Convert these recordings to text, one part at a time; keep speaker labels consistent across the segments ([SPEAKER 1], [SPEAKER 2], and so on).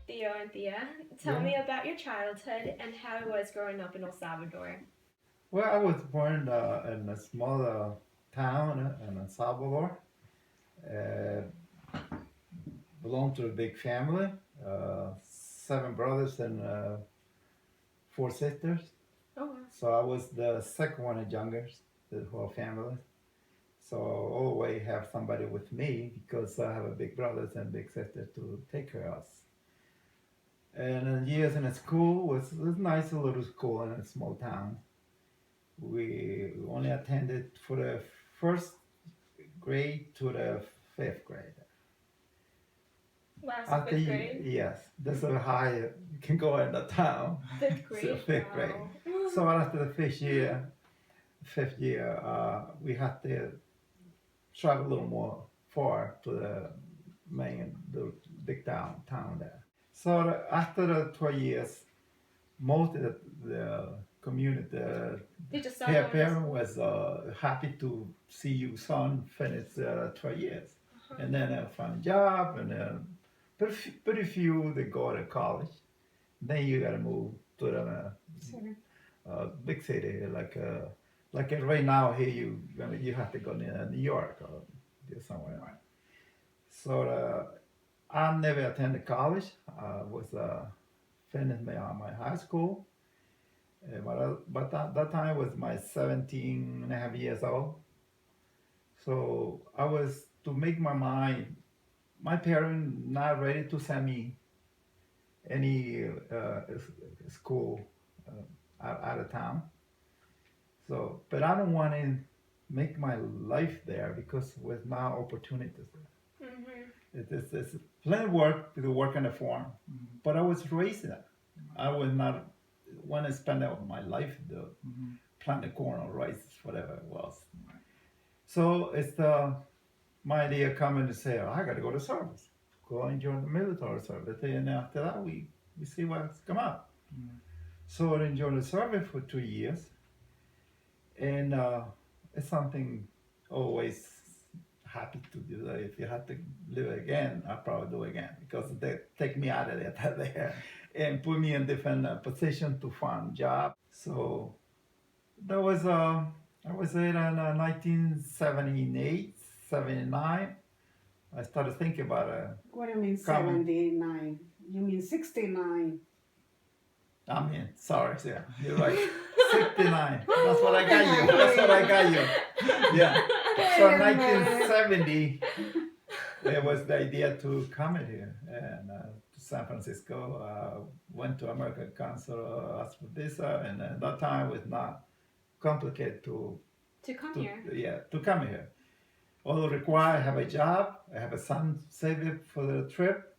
[SPEAKER 1] Theo and Thea, tell me about your childhood and how it was growing up in El Salvador.
[SPEAKER 2] Well, I was born in a small town in El Salvador. Uh, Belonged to a big family, seven brothers and four sisters.
[SPEAKER 1] Oh, wow.
[SPEAKER 2] So I was the second one of youngest, the whole family. So I always have somebody with me because I have a big brothers and big sister to take care of us. And years in a school was nice little school in a small town. We only attended for the first grade to the fifth grade.
[SPEAKER 1] Wow, so fifth grade?
[SPEAKER 2] Yes, that's how high you can go in the town.
[SPEAKER 1] Fifth
[SPEAKER 2] So
[SPEAKER 1] grade?
[SPEAKER 2] fifth grade.
[SPEAKER 1] Wow.
[SPEAKER 2] So after the fifth year, we had to travel a little more far to the big town there. So after the 12 years, most of the community,
[SPEAKER 1] They just saw
[SPEAKER 2] parent was happy to see your son finish 12 years. And then find a job, and then pretty few they go to college. Then you gotta move to the big city, like right now here you have to go to New York or somewhere. So I never attended college. I was finished my high school, but that time was my 17 and a half years old. So I was to make my mind. My parents not ready to send me any school out of town. So, but I don't want to make my life there because with now opportunities there. It's plenty of work to work on a farm, but I was raised there. I would not want to spend out my life to plant the corn or rice, whatever it was. So it's my idea coming to say, oh, I got to go to service, go and join the military service, and after that we see what's come out. So I joined the service for 2 years, and it's something always happy to do. If you have to live again, I'll probably do it again because they take me out of there and put me in different position to find job. So that was I was in 1978, 79. I started thinking about it.
[SPEAKER 3] What do you mean 79? You mean 69?
[SPEAKER 2] I mean, sorry, yeah, you're right. 69. That's what I got you. That's what I got you. Yeah. So 1970, it was the idea to come in here and to San Francisco. Went to American Council, asked for visa, and at that time it was not complicated to
[SPEAKER 1] come here.
[SPEAKER 2] Yeah, to come here. All required, I have a job, I have a son saved for the trip,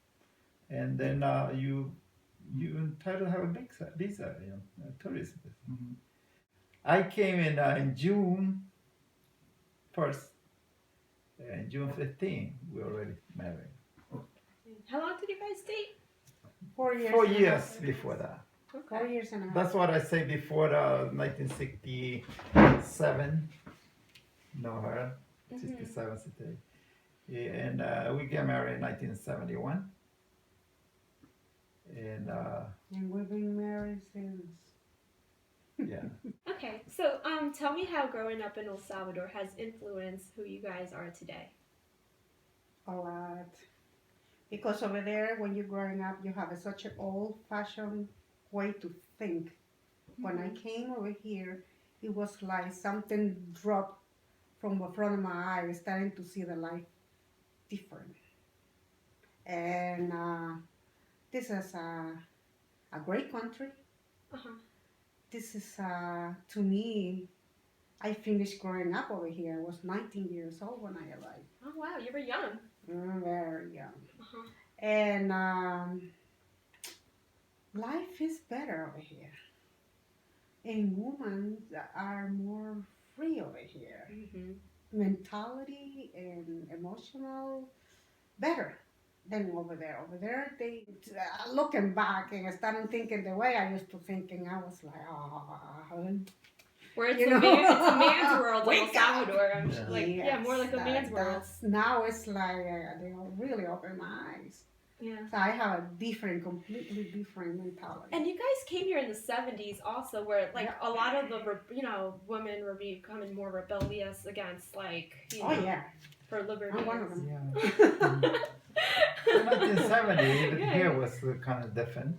[SPEAKER 2] and then you entitled to have a big visa, tourism. I came in June 1st, and June 15th, we already married.
[SPEAKER 1] How long did you guys date?
[SPEAKER 3] 4 years.
[SPEAKER 2] 4 years before that.
[SPEAKER 1] Okay.
[SPEAKER 3] 4 years and a half.
[SPEAKER 2] That's what I say before 1967. Know her, 67, 68. Yeah, and we got married in 1971. And
[SPEAKER 3] we've been married since.
[SPEAKER 2] Yeah.
[SPEAKER 1] Okay, so tell me how growing up in El Salvador has influenced who you guys are today.
[SPEAKER 3] A lot. Because over there, when you're growing up, you have such an old-fashioned way to think. When I came over here, it was like something dropped from the front of my eyes, starting to see the life different. And this is a great country. This is, to me, I finished growing up over here. I was 19 years old when I arrived.
[SPEAKER 1] Oh, wow, you were young.
[SPEAKER 3] Very young. And life is better over here. And women are more free over here. Mentality and emotional, better than over there. Over there, they looking back and starting thinking the way I used to think, and I was like,
[SPEAKER 1] Where it's
[SPEAKER 3] You
[SPEAKER 1] a
[SPEAKER 3] know?
[SPEAKER 1] it's a man's world in El
[SPEAKER 3] Wake up!
[SPEAKER 1] Salvador. I'm
[SPEAKER 2] Yeah.
[SPEAKER 1] like, yeah, more like a man's world.
[SPEAKER 3] Now it's like they really open my eyes.
[SPEAKER 1] Yeah.
[SPEAKER 3] So I have a completely different mentality.
[SPEAKER 1] And you guys came here in the 70s also, where like a lot of the women were becoming more rebellious against like for liberty.
[SPEAKER 3] I'm one of them.
[SPEAKER 2] Yeah. In 1970, even here was kind of different,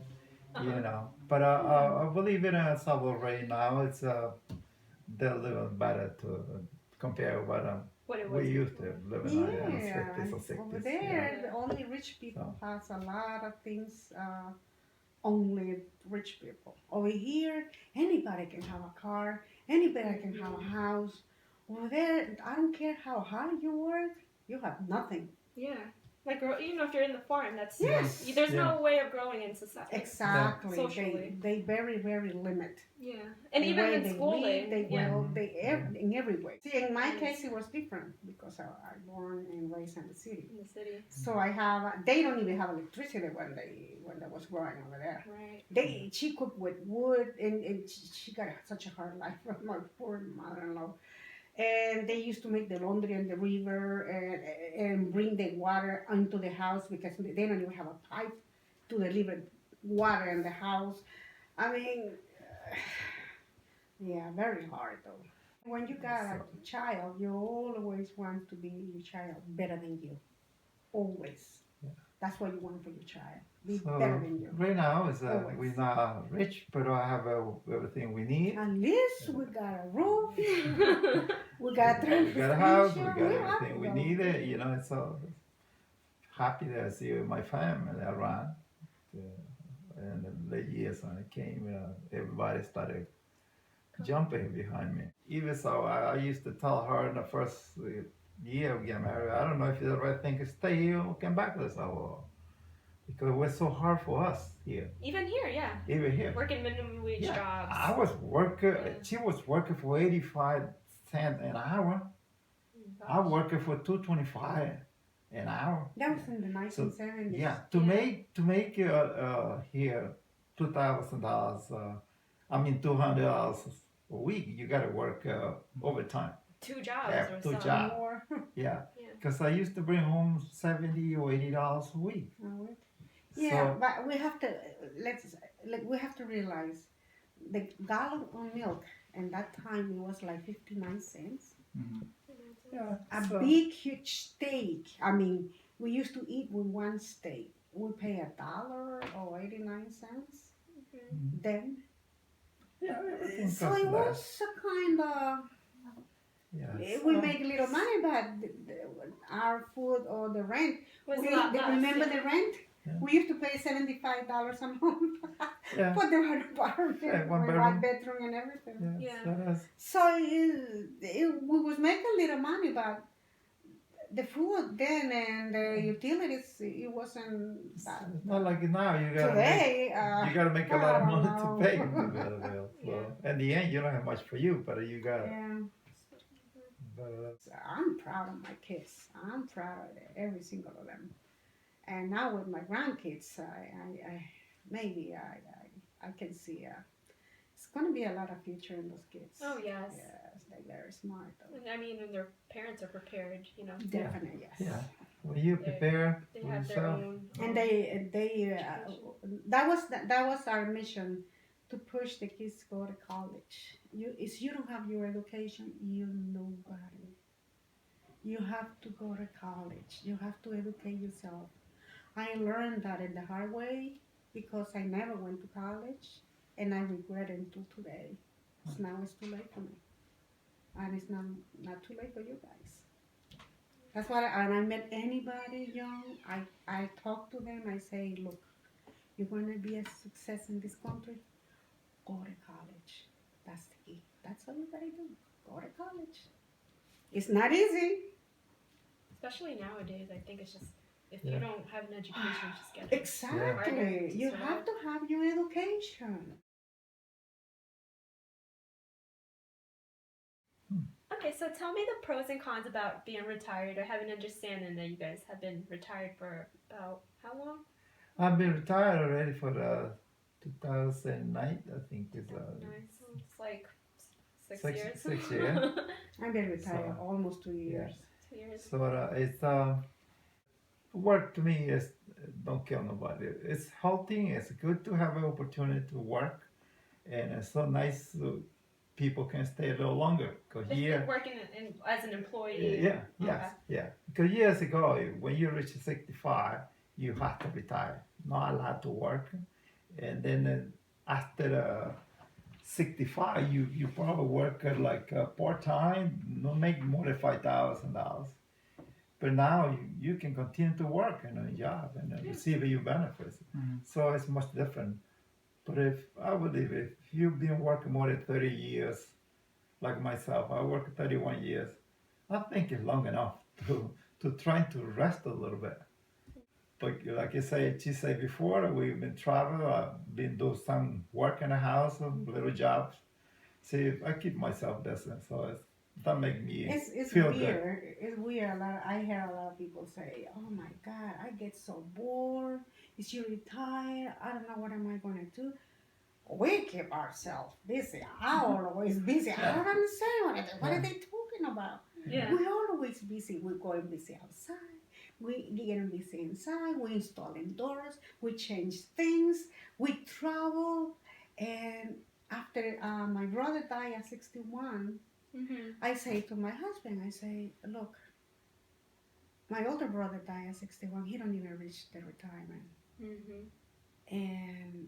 [SPEAKER 2] But I believe in El Salvador right now, it's they're living better to compare what
[SPEAKER 1] it
[SPEAKER 2] we
[SPEAKER 1] was
[SPEAKER 2] used to live in the 50s or 60s.
[SPEAKER 3] Over there, only rich people has a lot of things. Only rich people. Over here, anybody can have a car. Anybody can have a house. Over there, I don't care how hard you work. You have nothing.
[SPEAKER 1] Yeah. Like, if you're in the farm, that's
[SPEAKER 3] yes.
[SPEAKER 1] There's no way of growing in society.
[SPEAKER 3] Exactly.
[SPEAKER 1] Socially.
[SPEAKER 3] They very, very limit.
[SPEAKER 1] Yeah. And
[SPEAKER 3] the
[SPEAKER 1] even
[SPEAKER 3] way
[SPEAKER 1] in schooling.
[SPEAKER 3] In every way. See, in my case, it was different because I born and raised in the city.
[SPEAKER 1] In the city.
[SPEAKER 3] So they don't even have electricity when they was growing over there.
[SPEAKER 1] Right.
[SPEAKER 3] She cooked with wood, and she got such a hard life from my poor mother-in-law. And they used to make the laundry in the river and bring the water into the house because they don't even have a pipe to deliver water in the house. I mean, yeah, very hard though. When you got a child, you always want to be your child better than you. Always.
[SPEAKER 2] Yeah.
[SPEAKER 3] That's what you want for your child. Be better than you.
[SPEAKER 2] Right now, we're not rich, but I have everything we need.
[SPEAKER 3] At least we got a roof. We got
[SPEAKER 2] a house. We got everything we need. It's so happy that I see my family around. And the late years when I came, everybody started jumping behind me. Even so, I used to tell her in the first year we get married, I don't know if it's the right thing to stay here or come back to El Salvador. Because it was so hard for us here.
[SPEAKER 1] Even here, yeah.
[SPEAKER 2] Even here.
[SPEAKER 1] Working minimum wage jobs.
[SPEAKER 2] I was working, she was working for 85 cents an hour. I working for $2.25 an hour.
[SPEAKER 3] That was in the 1970s.
[SPEAKER 2] Yeah, to make here $2,000, $200 a week, you gotta work overtime.
[SPEAKER 1] 2 jobs
[SPEAKER 2] Yeah,
[SPEAKER 1] or
[SPEAKER 2] 2
[SPEAKER 1] something.
[SPEAKER 2] jobs.
[SPEAKER 3] More.
[SPEAKER 2] Yeah, because I used to bring home $70 or $80 a week.
[SPEAKER 3] Yeah, but we have to realize the gallon of milk, and that time it was like 59 cents.
[SPEAKER 2] Mm-hmm.
[SPEAKER 3] A big, huge steak. I mean, we used to eat with one steak. We pay $1 or 89 cents.
[SPEAKER 2] Mm-hmm.
[SPEAKER 3] Then.
[SPEAKER 2] Yeah,
[SPEAKER 3] so it was a kind of.
[SPEAKER 2] Yeah,
[SPEAKER 3] we make a little money, but our food or the rent. Remember the rent?
[SPEAKER 2] Yeah.
[SPEAKER 3] We used to pay $75 a month for the apartment, one bedroom and everything. So we was making a little money, but the food then and the utilities, it wasn't that.
[SPEAKER 2] It's not like now. You gotta make a lot of money to pay the bill. So in the end, you don't have much for you, but you got.
[SPEAKER 3] Yeah. I'm proud of my kids. I'm proud of every single of them. And now with my grandkids, I can see it's going to be a lot of future in those kids.
[SPEAKER 1] Oh yes.
[SPEAKER 3] Yes, they're very smart though.
[SPEAKER 1] And their parents are prepared,
[SPEAKER 3] Definitely, yes.
[SPEAKER 2] Yeah. Well, you prepare
[SPEAKER 1] they have their own.
[SPEAKER 3] And that was our mission, to push the kids to go to college. If you don't have your education, you're nobody. You have to go to college. You have to educate yourself. I learned that in the hard way because I never went to college, and I regret it until today. So now it's too late for me, and it's not too late for you guys. That's why when I met anybody young, I talk to them. I say, look, you're going to be a success in this country. Go to college. That's the key. That's all you gotta do. Go to college. It's not easy.
[SPEAKER 1] Especially nowadays, I think it's just, if you don't have an education, just get it.
[SPEAKER 3] Exactly. You have to have your education.
[SPEAKER 1] Okay, so tell me the pros and cons about being retired. I have an understanding that you guys have been retired for about how long?
[SPEAKER 2] I've been retired already for 2009, I think.
[SPEAKER 1] So it's like 6 years.
[SPEAKER 2] 6 years.
[SPEAKER 3] I've been retired
[SPEAKER 2] So,
[SPEAKER 3] almost 2 years.
[SPEAKER 1] 2 years.
[SPEAKER 2] So it's work to me is don't kill nobody. It's healthy. It's good to have an opportunity to work, and it's so nice people can stay a little longer. Because
[SPEAKER 1] Working as an employee.
[SPEAKER 2] yeah, yes,
[SPEAKER 1] Okay.
[SPEAKER 2] yeah. Because years ago, when you reach 65, you have to retire, not allowed to work, and then after 65, you probably work like part time, not make more than $5,000. But now you can continue to work in a job and receive your benefits. So it's much different. But if I believe if you've been working more than 30 years, like myself, I worked 31 years. I think it's long enough to try to rest a little bit. But like she said before, we've been traveling. I've been doing some work in the house, little jobs. See, I keep myself busy, so that makes me
[SPEAKER 3] It's
[SPEAKER 2] feel
[SPEAKER 3] weird.
[SPEAKER 2] good.
[SPEAKER 3] It's weird. I hear a lot of people say, "Oh my God, I get so bored. Is you retired? I don't know what am I gonna do." We keep ourselves busy. I'm always busy. I don't understand what are they talking about.
[SPEAKER 1] Yeah.
[SPEAKER 3] We're always busy. We're going busy outside. We getting busy inside. We installing doors. We change things. We travel. And after my brother died at 61, I say to my husband, I say, look, my older brother died at 61. He don't even reach the retirement. And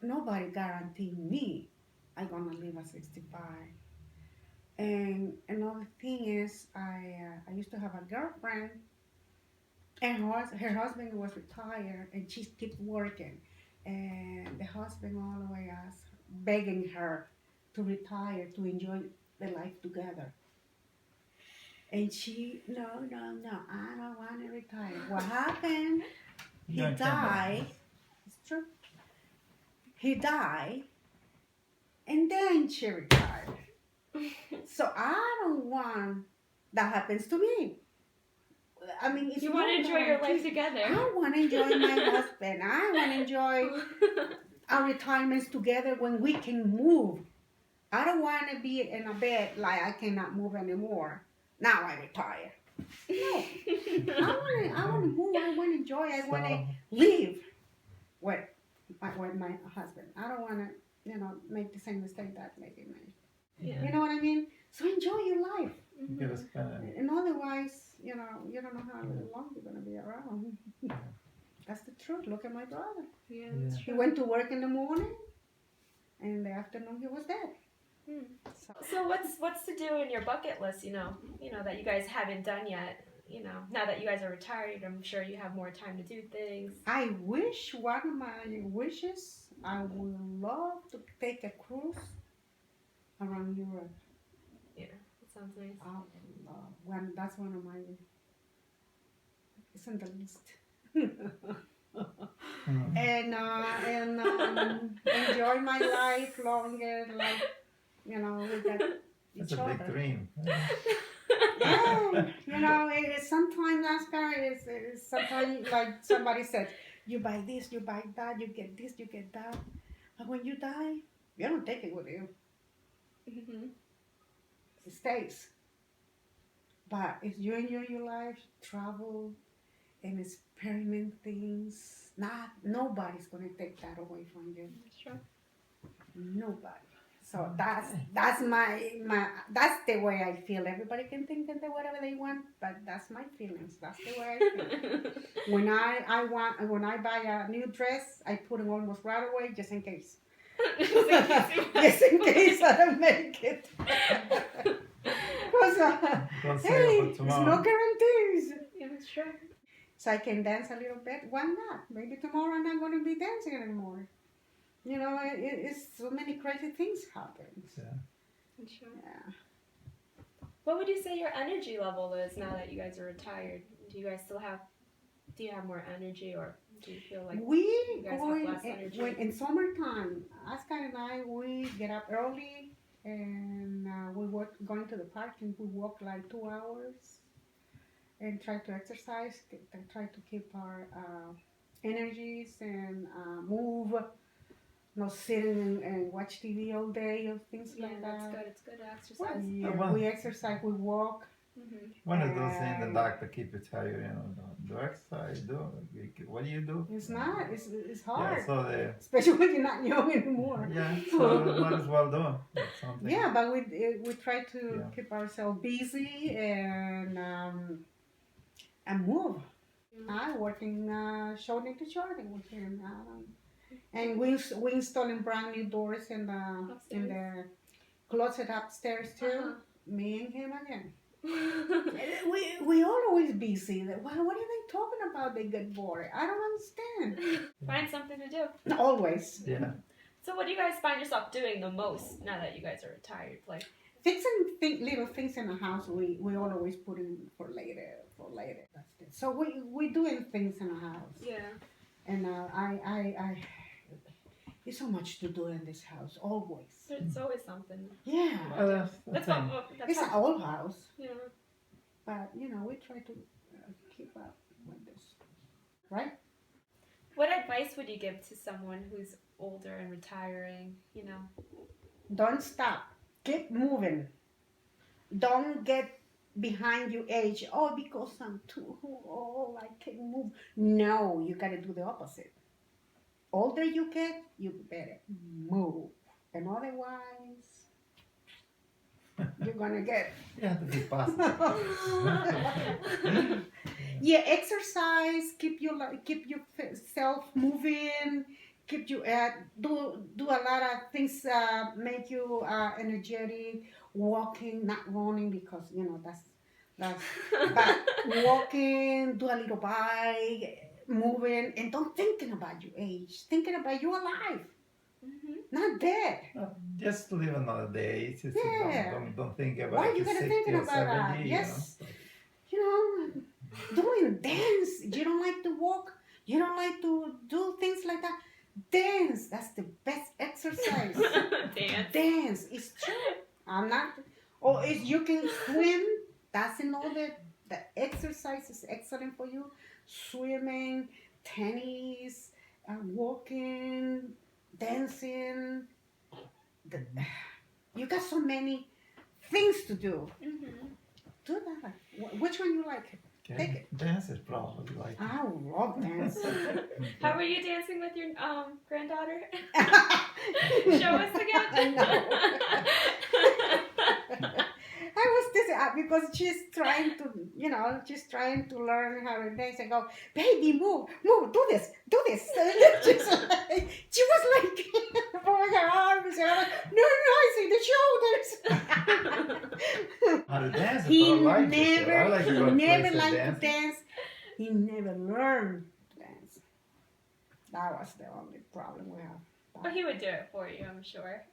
[SPEAKER 3] nobody guaranteed me I'm gonna live at 65. And another thing is, I used to have a girlfriend, and her husband was retired, and she kept working, and the husband always asked, begging her to retire to enjoy the life together. And she, no, I don't want to retire. What happened? He died. It's true. He died, and then she retired. So I don't want that happens to me. I mean, it's
[SPEAKER 1] you want to enjoy your life together.
[SPEAKER 3] I want to enjoy my husband. I want to enjoy our retirements together when we can move. I don't want to be in a bed like I cannot move anymore. Now I retire. No, I want to move. I want to enjoy. I want to live with my husband. I don't want to, make the same mistake that lady made.
[SPEAKER 1] Yeah.
[SPEAKER 3] You know what I mean? So enjoy your life.
[SPEAKER 2] You gotta spend it.
[SPEAKER 3] And otherwise, you don't know how long you're gonna be around. That's the truth. Look at my brother.
[SPEAKER 1] Yeah.
[SPEAKER 3] He went to work in the morning, and in the afternoon he was dead.
[SPEAKER 1] So what's to do in your bucket list? That you guys haven't done yet. Now that you guys are retired, I'm sure you have more time to do things.
[SPEAKER 3] I wish one of my wishes. I would love to take a cruise around Europe.
[SPEAKER 1] Yeah, that sounds nice.
[SPEAKER 3] I would love that's one of my. It's on the list. And enjoy my life longer, like with that.
[SPEAKER 2] That's a big dream.
[SPEAKER 3] Yeah, it's sometimes Oscar is sometimes like somebody said, you buy this, you buy that, you get this, you get that, but when you die, you don't take it with you. It stays. But if you enjoy your life, travel, and experiment things, nobody's gonna take that away from you.
[SPEAKER 1] Sure.
[SPEAKER 3] Nobody. So that's my that's the way I feel. Everybody can think and do whatever they want, but that's my feelings. That's the way I feel. When I buy a new dress, I put it almost right away just in case. Just in case I don't make it. Because hey, it's no guarantees.
[SPEAKER 1] Yeah, sure.
[SPEAKER 3] So I can dance a little bit. Why not? Maybe tomorrow I'm not going to be dancing anymore. It's so many crazy things happen.
[SPEAKER 2] Yeah.
[SPEAKER 1] Sure.
[SPEAKER 3] Yeah.
[SPEAKER 1] What would you say your energy level is now that you guys are retired? Do you have more energy, or do you feel like you guys have less energy?
[SPEAKER 3] In summertime, Oscar and I, we get up early and we going to the park and we walk like 2 hours and try to exercise and try to keep our energies and move not sitting and watch TV all day or things
[SPEAKER 1] Yeah,
[SPEAKER 3] like
[SPEAKER 1] that's
[SPEAKER 3] that.
[SPEAKER 1] good. It's good to
[SPEAKER 3] Well,
[SPEAKER 1] exercise.
[SPEAKER 3] yeah, we exercise, we walk.
[SPEAKER 2] One of those things the doctor keep you tell you, do exercise, what do you do?
[SPEAKER 3] It's not. It's
[SPEAKER 2] Yeah,
[SPEAKER 3] hard,
[SPEAKER 2] so they,
[SPEAKER 3] especially when you're not young anymore.
[SPEAKER 2] yeah, so might as well do something.
[SPEAKER 3] Yeah, but we try to
[SPEAKER 2] Yeah.
[SPEAKER 3] keep ourselves busy and move. I working shoulder to shoulder with him, and we installing brand new doors in the closet upstairs too. Me and him again. we always busy. What are they talking about? They get bored. I don't understand.
[SPEAKER 1] Find something to do.
[SPEAKER 3] Always.
[SPEAKER 2] Yeah.
[SPEAKER 1] So what do you guys find yourself doing the most now that you guys are retired? Like
[SPEAKER 3] Fixing little things in the house, we always put in for later. That's it. So we doing things in the house.
[SPEAKER 1] yeah.
[SPEAKER 3] And I there's so much to do in this house, always.
[SPEAKER 1] There's always something.
[SPEAKER 3] Yeah.
[SPEAKER 1] That's
[SPEAKER 2] thing.
[SPEAKER 1] what. That's
[SPEAKER 3] It's an
[SPEAKER 1] how,
[SPEAKER 3] old house,
[SPEAKER 1] yeah.
[SPEAKER 3] but we try to keep up with this, right?
[SPEAKER 1] What advice would you give to someone who's older and retiring?
[SPEAKER 3] Don't stop. Keep moving. Don't get behind your age. Oh, because I'm too old, I can't move. No, you gotta do the opposite. Older you get, you better move. And otherwise, you're gonna get.
[SPEAKER 2] You have to be positive.
[SPEAKER 3] Yeah, exercise. Keep yourself moving. Keep you do a lot of things. Make you energetic. Walking, not running, because that's but walking. Do a little bike, moving, and don't thinking about your age. Thinking about you alive, not dead.
[SPEAKER 2] No, just live another day. It's just
[SPEAKER 3] Yeah.
[SPEAKER 2] don't think about
[SPEAKER 3] Why
[SPEAKER 2] it
[SPEAKER 3] you
[SPEAKER 2] to
[SPEAKER 3] gotta
[SPEAKER 2] 60
[SPEAKER 3] think
[SPEAKER 2] or
[SPEAKER 3] about that?
[SPEAKER 2] 70,
[SPEAKER 3] Yes. Doing dance. You don't like to walk. You don't like to do things like that. Dance. That's the best exercise. Dance. It's true. I'm not. Or if you can swim, that's another. The exercise is excellent for you. Swimming, tennis, walking, dancing. You got so many things to do. Do that. Which one you like? Take it.
[SPEAKER 2] Dance is probably like.
[SPEAKER 3] I love dancing.
[SPEAKER 1] How were you dancing with your granddaughter? Show us again.
[SPEAKER 3] I was this because she's trying to learn how to dance. I go, baby, move, do this. She was like, throwing her arms. No, I see the shoulders.
[SPEAKER 2] How to dance?
[SPEAKER 3] He
[SPEAKER 2] I
[SPEAKER 3] never
[SPEAKER 2] like to go to places
[SPEAKER 3] liked to
[SPEAKER 2] dancing.
[SPEAKER 3] dance. He never learned to dance. That was the only problem we have.
[SPEAKER 1] But he would do it for you, I'm sure.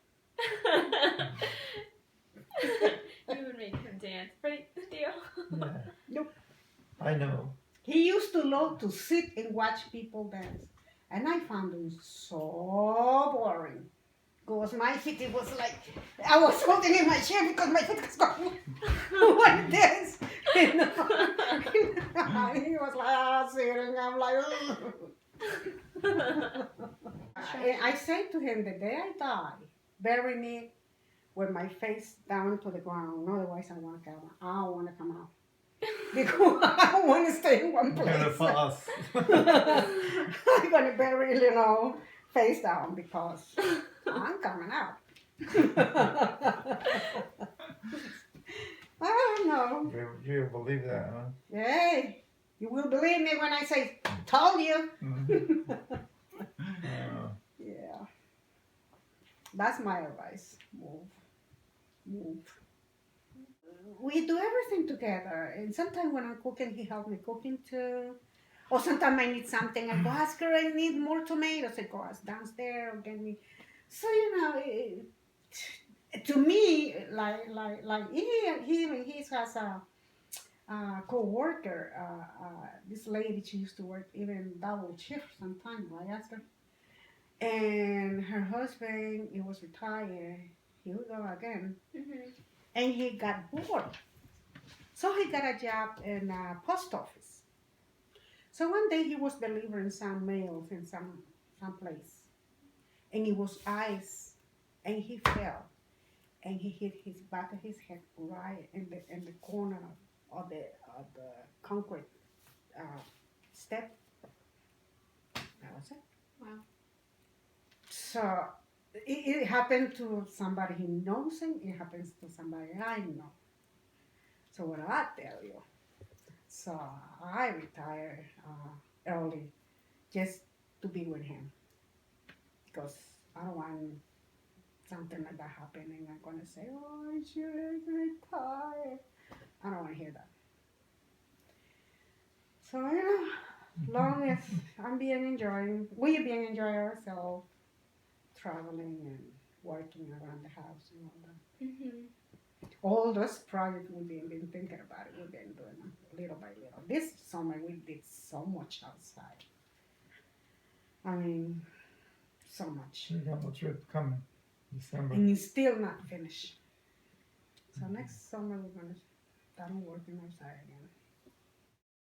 [SPEAKER 1] You would make him dance, right, Theo?
[SPEAKER 2] Yeah.
[SPEAKER 3] Nope.
[SPEAKER 2] I know.
[SPEAKER 3] He used to love to sit and watch people dance. And I found it so boring. Because my feet, it was like, I was holding in my chair because my feet was going like this. And he was like, sitting, I'm like, I said to him, the day I die, bury me with my face down to the ground. Otherwise, I don't want to come out. Because I don't want to stay in one place.
[SPEAKER 2] Gonna pass.
[SPEAKER 3] I'm going to bury, face down because I'm coming out. I don't know.
[SPEAKER 2] You believe that, huh?
[SPEAKER 3] Hey, you will believe me when I say, told you. Yeah. That's my advice. Move. We do everything together. And sometimes when I'm cooking, he helps me cooking too. Or sometimes I need something. I go ask her, I need more tomatoes. I go ask downstairs or get me. So, to me, like he has a co-worker. This lady, she used to work even double shift sometimes. I asked her. And her husband, he was retired. He would go again. And he got bored. So he got a job in a post office. So one day he was delivering some mails in some place. and it was ice, and he fell, and he hit his back of his head right in the corner of the concrete uh, step. That was it.
[SPEAKER 1] Wow.
[SPEAKER 3] So it happened to somebody he knows, and it happens to somebody I know. So what I tell you, so I retired early just to be with him because I don't want something like that happening. I'm gonna say, oh, I should retire. I don't want to hear that. So long as I'm being enjoying, we being enjoying ourselves, traveling and working around the house and all that.
[SPEAKER 1] Mm-hmm.
[SPEAKER 3] All those projects we've been thinking about it. We've been doing them little by little. This summer we did so much outside. I mean, so much.
[SPEAKER 2] You got a trip coming, December.
[SPEAKER 3] And it's still not finished. So next summer we're gonna start working outside again.